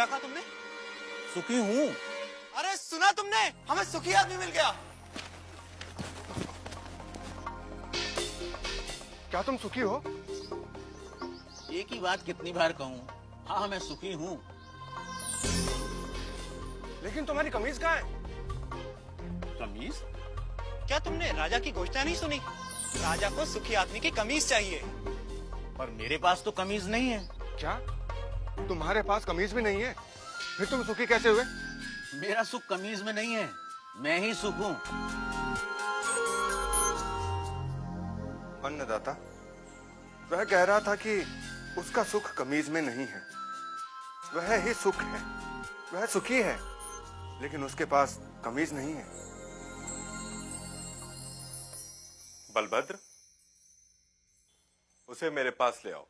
क्या कहा तुमने? सुखी हूँ। अरे सुना तुमने, हमें सुखी आदमी मिल गया। क्या तुम सुखी हो? एक ही बात कितनी बार कहूँ? हाँ, मैं सुखी हूँ। लेकिन तुम्हारी कमीज कहाँ है? कमीज? क्या तुमने राजा की घोषणा नहीं सुनी? राजा को सुखी आदमी की कमीज चाहिए। पर मेरे पास तो कमीज नहीं है। क्या तुम्हारे पास कमीज भी नहीं है? फिर तुम सुखी कैसे हुए? मेरा सुख कमीज में नहीं है, मैं ही सुख हूँ। अन्नदाता, वह कह रहा था कि उसका सुख कमीज में नहीं है, वह ही सुख है। वह सुखी है, लेकिन उसके पास कमीज नहीं है। बलभद्र, उसे मेरे पास ले आओ।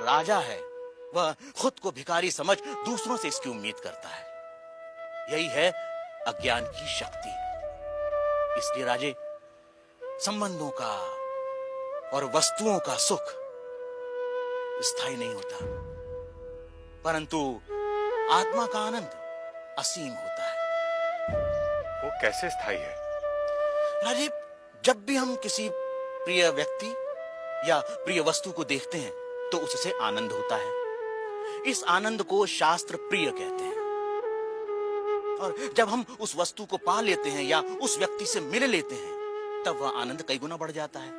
राजा है वह खुद को भिखारी समझ दूसरों से इसकी उम्मीद करता है। यही है अज्ञान की शक्ति। इसलिए राजे, संबंधों का और वस्तुओं का सुख स्थायी नहीं होता, परंतु आत्मा का आनंद असीम होता है। वो कैसे स्थायी है? राजीव, जब भी हम किसी प्रिय व्यक्ति या प्रिय वस्तु को देखते हैं तो उससे आनंद होता है। इस आनंद को शास्त्र प्रिय कहते हैं। और जब हम उस वस्तु को पा लेते हैं या उस व्यक्ति से मिल लेते हैं तब वह आनंद कई गुना बढ़ जाता है।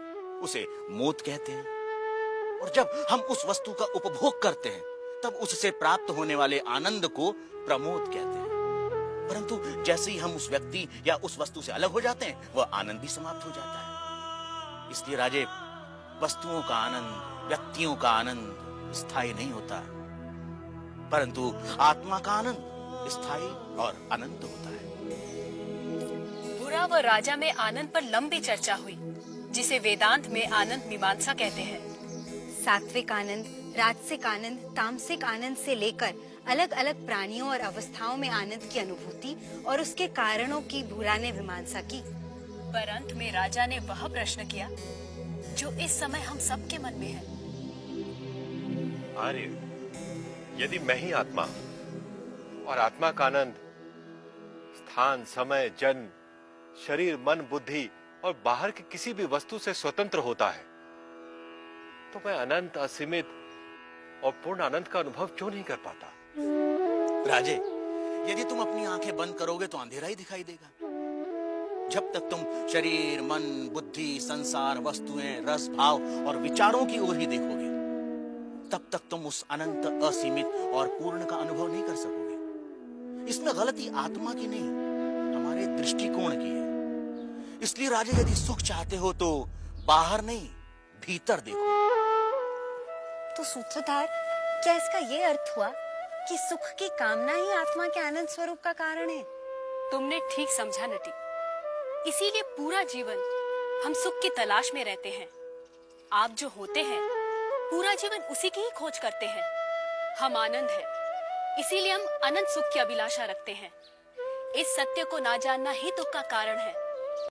उसे मोद कहते हैं। और जब हम उस वस्तु का उपभोग करते हैं तब उससे प्राप्त होने वाले आनंद को प्रमोद कहते हैं। परंतु जैसे ही हम उस व्यक्ति या उस वस्तु से अलग हो जाते हैं वह आनंद भी समाप्त हो जाता है। इसलिए राजे, वस्तुओं का आनंद, व्यक्तियों का आनंद स्थायी नहीं होता, परंतु आत्मा का आनंद स्थायी और अनंत होता है। बुरा व राजा में आनंद पर लंबी चर्चा हुई, जिसे वेदांत में आनंद मीमांसा कहते हैं। सात्विक आनंद, राजसिक आनंद, तामसिक आनंद से लेकर अलग अलग प्राणियों और अवस्थाओं में आनंद की अनुभूति और उसके कारणों की बुरा ने मीमांसा की। पर अंत में राजा ने वह प्रश्न किया जो इस समय हम सबके मन में है। आर्य, यदि मैं ही आत्मा हूं और आत्मा का आनंद स्थान, समय, जन्म, शरीर, मन, बुद्धि और बाहर की किसी भी वस्तु से स्वतंत्र होता है, तो मैं अनंत, असीमित और पूर्ण आनंद का अनुभव क्यों नहीं कर पाता? राजे, यदि तुम अपनी आंखें बंद करोगे तो अंधेरा ही दिखाई देगा। जब तक तुम शरीर, मन, बुद्धि, संसार, वस्तुएं, रस, भाव और विचारों की ओर ही देखोगे तब तक तुम उस अनंत, असीमित और पूर्ण का अनुभव नहीं कर सकोगे। इसमें गलती आत्मा की नहीं, हमारे दृष्टिकोण की है। इसलिए राजे, यदि सुख चाहते हो तो बाहर नहीं, भीतर देखो। तो सूत्रधार, क्या इसका ये अर्थ हुआ कि सुख की कामना ही आत्मा के आनंद स्वरूप का कारण है? तुमने ठीक समझा नटी। इसीलिए पूरा जीवन हम सुख की तलाश में रहते हैं। आप जो होते हैं पूरा जीवन उसी की ही खोज करते हैं। हम आनंद है, इसीलिए हम अनंत सुख की अभिलाषा रखते हैं। इस सत्य को ना जानना ही दुख का कारण है।